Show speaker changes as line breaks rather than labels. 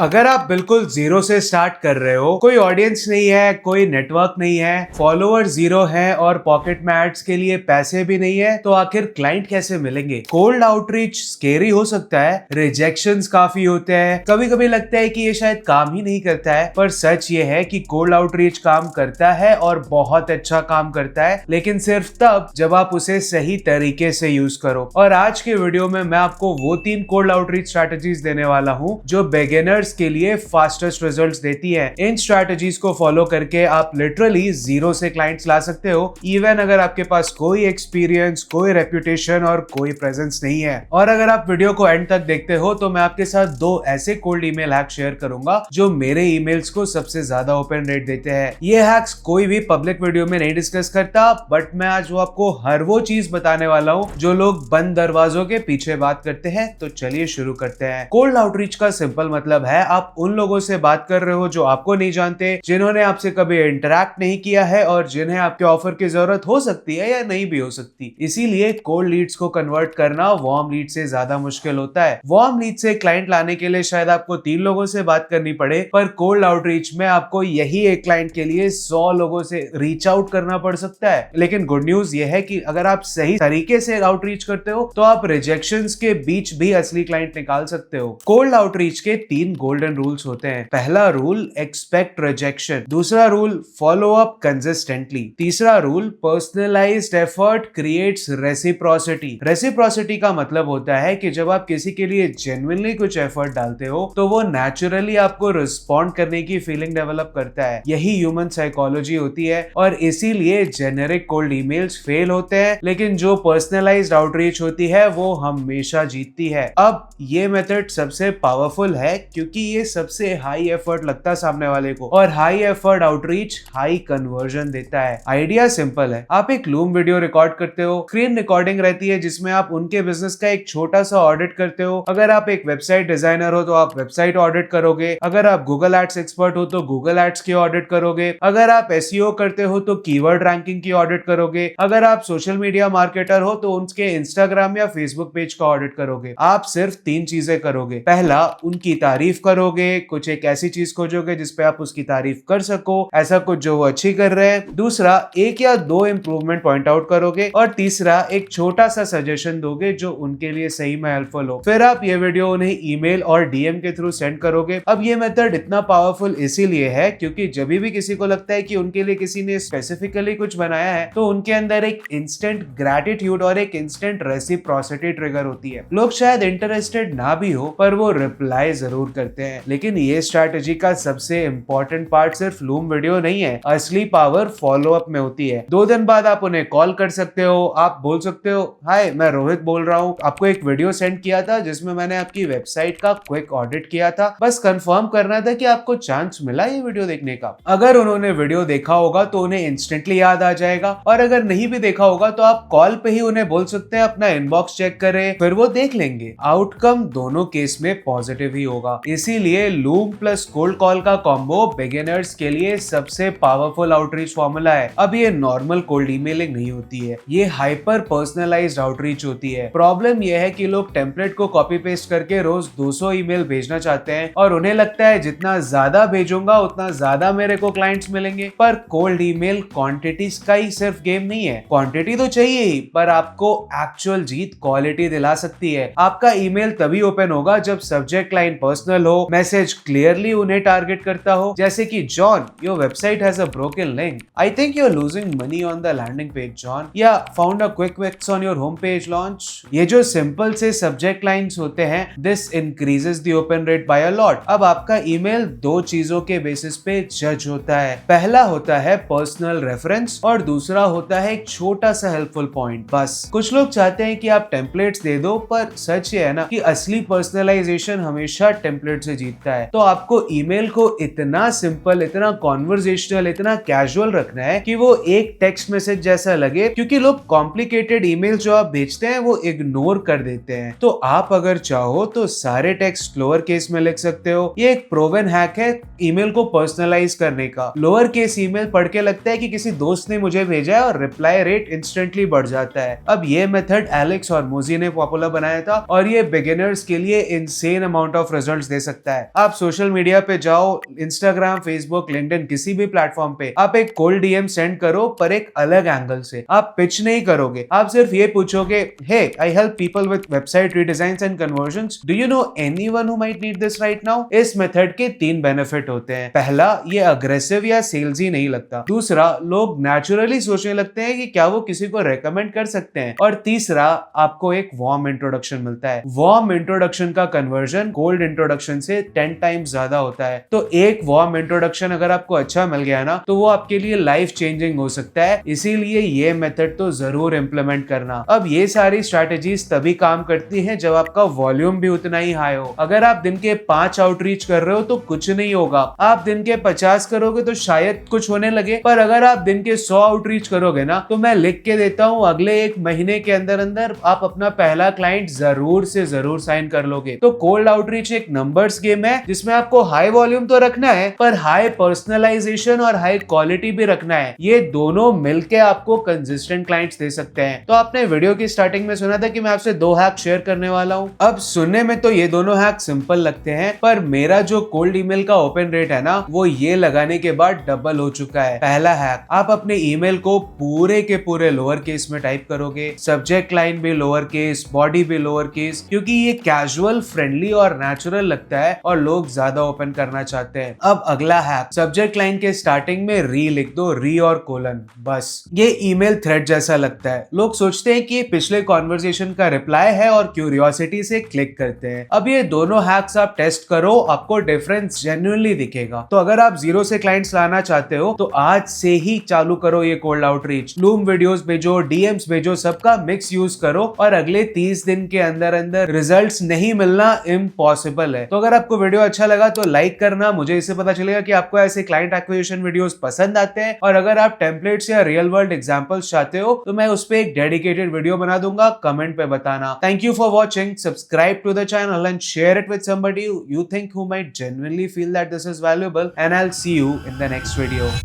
अगर आप बिल्कुल जीरो से स्टार्ट कर रहे हो, कोई ऑडियंस नहीं है, कोई नेटवर्क नहीं है, फॉलोअर जीरो है और पॉकेट में एड्स के लिए पैसे भी नहीं है, तो आखिर क्लाइंट कैसे मिलेंगे? कोल्ड आउटरीच स्केरी हो सकता है, रिजेक्शंस काफी होते हैं, कभी कभी लगता है कि ये शायद काम ही नहीं करता है, पर सच ये है कि कोल्ड आउटरीच काम करता है और बहुत अच्छा काम करता है, लेकिन सिर्फ तब जब आप उसे सही तरीके से यूज करो। और आज के वीडियो में मैं आपको वो 3 कोल्ड आउटरीच स्ट्रैटेजीज देने वाला हूँ जो बिगिनर्स के लिए फास्टेस्ट रिजल्ट्स देती है। इन स्ट्रैटेजीज को फॉलो करके आप लिटरली जीरो से क्लाइंट्स ला सकते हो, इवन अगर आपके पास कोई एक्सपीरियंस, कोई रेप्यूटेशन और कोई प्रेजेंस नहीं है। और अगर आप वीडियो को एंड तक देखते हो तो मैं आपके साथ 2 ऐसे कोल्ड ईमेल हैक शेयर करूंगा जो मेरे ईमेल्स को सबसे ज्यादा ओपन रेट देते हैं। ये हैक्स कोई भी पब्लिक वीडियो में नहीं डिस्कस करता, बट मैं आज वो आपको हर वो चीज बताने वाला हूँ जो लोग बंद दरवाजों के पीछे बात करते हैं। तो चलिए शुरू करते हैं। कोल्ड आउटरीच का सिंपल मतलब है आप उन लोगों से बात कर रहे हो जो आपको नहीं जानते, जिन्होंने आपसे कभी इंटरैक्ट नहीं किया है और जिन्हें आपके ऑफर की जरूरत हो सकती है या नहीं भी हो सकती। इसीलिए कोल्ड लीड्स को कन्वर्ट करना वार्म लीड से ज्यादा मुश्किल होता है। वार्म लीड से क्लाइंट लाने के लिए शायद आपको 3 लोगों से बात करनी पड़े, पर कोल्ड आउटरीच में आपको यही एक क्लाइंट के लिए 100 लोगों से रीच आउट करना पड़ सकता है। लेकिन गुड न्यूज यह है कि अगर आप सही तरीके से आउटरीच करते हो तो आप रिजेक्शंस के बीच भी असली क्लाइंट निकाल सकते हो। कोल्ड आउटरीच के 3 गोल्डन रूल्स होते हैं। पहला रूल, एक्सपेक्ट रिजेक्शन। दूसरा रूल, फॉलो अप कंसिस्टेंटली। तीसरा rule, personalised effort creates reciprocity. Reciprocity का मतलब होता है कि जब आप किसी के लिए जेन्युइनली कुछ एफर्ट डालते हो तो वो नेचुरली आपको रिस्पॉन्ड करने की फीलिंग डेवलप करता है। यही ह्यूमन साइकोलॉजी होती है और इसीलिए जेनेरिक कोल्ड ईमेल्स फेल होते हैं, लेकिन जो पर्सनलाइज्ड आउटरीच होती है वो हमेशा जीतती है। अब ये मेथड सबसे पावरफुल है क्योंकि ये सबसे हाई एफर्ट लगता है सामने वाले को, और high effort outreach high conversion देता है। आइडिया सिंपल है, आप एक लूम वीडियो रिकॉर्ड करते हो, स्क्रीन रिकॉर्डिंग रहती है जिसमें आप उनके बिजनेस का एक छोटा सा ऑडिट करते हो। अगर आप एक वेबसाइट डिजाइनर हो तो आप वेबसाइट ऑडिट करोगे, अगर आप गूगल एड्स एक्सपर्ट हो तो गूगल एड्स की ऑडिट करोगे, अगर आप एसईओ करते हो तो कीवर्ड रैंकिंग की ऑडिट करोगे, अगर आप सोशल मीडिया मार्केटर हो तो उनके इंस्टाग्राम या फेसबुक पेज का ऑडिट करोगे। आप सिर्फ 3 चीजें करोगे। पहला, उनकी तारीफ करोगे, कुछ एक ऐसी चीज खोजोगे जिसपे आप उसकी तारीफ कर सको, ऐसा कुछ जो वो अच्छी कर रहे हैं। दूसरा, 1 या 2 इंप्रूवमेंट पॉइंट आउट करोगे, और तीसरा, एक छोटा सा सजेशन दोगे जो उनके लिए सही में हेल्पफुल हो। फिर आप ये वीडियो उन्हें ईमेल और डीएम के थ्रू सेंड करोगे। अब ये मेथड इतना पावरफुल इसीलिए है क्योंकि जब भी किसी को लगता है कि उनके लिए किसी ने स्पेसिफिकली कुछ बनाया है तो उनके अंदर एक इंस्टेंट ग्रेटिट्यूड और एक इंस्टेंट रेसिप्रोसिटी ट्रिगर होती है। लोग शायद इंटरेस्टेड ना भी हो पर वो रिप्लाई जरूर करते हैं। लेकिन ये स्ट्रैटेजी का सबसे इंपॉर्टेंट पार्ट सिर्फ लूम वीडियो नहीं है, असली पावर फॉलो अप में होती है। 2 दिन बाद आप उन्हें कॉल कर सकते हो, आप बोल सकते हो, हाय मैं रोहित बोल रहा हूँ, आपको एक वीडियो सेंड किया था जिसमें मैंने आपकी वेबसाइट का क्विक ऑडिट किया था, बस कंफर्म करना था कि आपको चांस मिला ये वीडियो देखने का। अगर उन्होंने वीडियो देखा होगा तो उन्हें इंस्टेंटली याद आ जाएगा, और अगर नहीं भी देखा होगा तो आप कॉल पे ही उन्हें बोल सकते हैं अपना इनबॉक्स चेक करें, फिर वो देख लेंगे। आउटकम दोनों केस में पॉजिटिव ही होगा। इसीलिए लूम प्लस कोल्ड कॉल का कॉम्बो बिगिनर्स के लिए सबसे पावरफुल आउटरीच फॉर्मूला है। अब ये नॉर्मल कोल्ड ईमेलिंग नहीं होती है, ये हाइपर पर्सनलाइज्ड आउटरीच होती है। प्रॉब्लम ये है कि लोग टेम्पलेट को कॉपी पेस्ट करके रोज 200 ईमेल भेजना चाहते हैं और उन्हें लगता है जितना ज्यादा भेजूंगा उतना ज्यादा मेरे को क्लाइंट्स मिलेंगे। पर कोल्ड ईमेल क्वांटिटीज का ही सिर्फ गेम नहीं है, क्वांटिटी तो चाहिए ही, पर आपको एक्चुअल जीत क्वालिटी दिला सकती है। आपका ईमेल तभी ओपन होगा जब सब्जेक्ट लाइन पर्सनल हो, मैसेज क्लियरली उन्हें टारगेट करता हो, जैसे कि John your website has a broken link, I think you are losing money on the landing page John, या found a quick fix on your home page launch. ये जो simple से subject lines होते हैं, this increases the open rate by a lot. अब आपका email 2 चीजों के बेसिस पे जज होता है। पहला होता है पर्सनल रेफरेंस और दूसरा होता है एक छोटा सा हेल्पफुल पॉइंट। बस कुछ लोग चाहते हैं कि आप टेम्पलेट्स दे दो, पर सच ये है ना कि असली पर्सनलाइजेशन हमेशा टेम्पलेट से जीतता है। तो आपको ईमेल को इतना सिंपल, इतना कॉन्वर्जेशनल, इतना कैजुअल रखना है कि वो एक टेक्स्ट मैसेज जैसा लगे, क्योंकि लोग कॉम्प्लिकेटेड ईमेल जो आप भेजते हैं वो इग्नोर कर देते हैं। तो आप अगर चाहो तो सारे टेक्स्ट लोअर केस में लिख सकते हो। ये एक प्रूवन हैक है ईमेल को पर्सनलाइज करने का। लोअर केस ईमेल पढ़ के लगता है कि किसी दोस्त ने मुझे भेजा है और रिप्लाई रेट इंस्टेंटली बढ़ जाता है। अब ये मेथड एलेक्स और मोजी ने पॉपुलर बनाया था और ये बिगिनर्स के लिए इनसेन अमाउंट ऑफ रिजल्ट्स दे सकता है। आप सोशल मीडिया पे जाओ, इंस्टाग्राम, फेसबुक, लिंक्डइन, किसी भी प्लेटफॉर्म पे आप एक कोल्ड डीएम सेंड करो, पर एक अलग एंगल से। आप पिच नहीं करोगे, आप सिर्फ ये पूछोगे, hey I help people with website redesigns and conversions, do you know anyone who might need this right now. इस मेथड के 3 बेनिफिट होते हैं। पहला, ये अग्रेसिव या सेल्सी नहीं लगता। दूसरा, लोग नेचुरली सोचने लगते हैं कि क्या वो किसी को रेकमेंड कर सकते हैं। और तीसरा, आपको एक वार्म इंट्रोडक्शन मिलता है। वार्म इंट्रोडक्शन का कन्वर्जन कोल्ड इंट्रोडक्शन से 10 टाइम्स ज्यादा होता है। तो एक वार्म इंट्रोडक्शन अगर आपको अच्छा मिल गया ना, तो वो आपके लिए लाइफ चेंजिंग हो सकता है। इसीलिए ये मेथड तो जरूर इंप्लीमेंट करना। अब ये सारी स्ट्रैटेजीज तभी काम करती हैं जब आपका वॉल्यूम भी उतना ही हाई हो। अगर आप दिन के 5 आउटरीच कर रहे हो तो कुछ नहीं होगा। आप दिन के 50 करोगे तो शायद कुछ होने लगे, पर अगर आप दिन के 100 आउटरीच करोगे ना, तो मैं लिख के देता हूं अगले 1 महीने के अंदर अंदर आप अपना पहला क्लाइंट जरूर से जरूर साइन कर लोगे। तो कोल्ड आउटरीच एक नंबर्स गेम है जिसमें आपको हाई वॉल्यूम तो रखना है, पर हाई पर्सनलाइजेशन और हाई क्वालिटी भी रखना है। ये दोनों मिलके आपको कंसिस्टेंट क्लाइंट्स दे सकते हैं। तो आपने वीडियो की स्टार्टिंग में सुना था कि मैं आपसे 2 हैक शेयर करने वाला हूं। अब सुनने में तो ये दोनों हैक सिंपल लगते हैं, पर मेरा जो कोल्ड ईमेल का ओपन रेट है ना, वो ये लगाने के बाद डबल हो चुका है। पहला हैक, आप अपने ईमेल को पूरे के पूरे लोअर केस में टाइप करोगे, सब्जेक्ट लाइन भी लोअर केस, बॉडी भी लोअर केस, क्योंकि ये कैजुअल, फ्रेंडली और नेचुरल लगता है और लोग ज्यादा ओपन करना चाहते हैं। अब अगला हैक, सब्जेक्ट लाइन के स्टार्टिंग में री लिख दो, री और कोलन, बस। ये ईमेल थ्रेड जैसा लगता है। लोग सोचते हैं कि ये पिछले कॉन्वर्सेशन का रिप्लाई है और क्यूरियोसिटी से क्लिक करते हैं। अब ये दोनों हैक्स आप टेस्ट करो, आपको डिफरेंस जेन्युइनली दिखेगा। तो अगर आप 0 से क्लाइंट्स लाना चाहते हो तो आज से ही चालू करो ये कोल्ड आउटरीच। लूम वीडियोस भेजो, डीएम्स भेजो, सबका मिक्स यूज करो और अगले 30 दिन के अंदर अंदर रिजल्ट्स नहीं मिलना इम्पॉसिबल है। तो अगर आपको वीडियो अच्छा लगा तो लाइक करना, मुझे इससे पता चलेगा कि आपको ऐसे क्लाइंट एक्विजिशन वीडियोस पसंद आते हैं। और अगर आप टेम्पलेट्स या रियल वर्ल्ड एग्जांपल्स चाहते हो तो मैं उस पर एक डेडिकेटेड वीडियो बना दूंगा, कमेंट पे बताना। Thank you for watching, subscribe to the channel and share it with somebody you think who might genuinely feel that this is valuable, and I'll see you in the next video.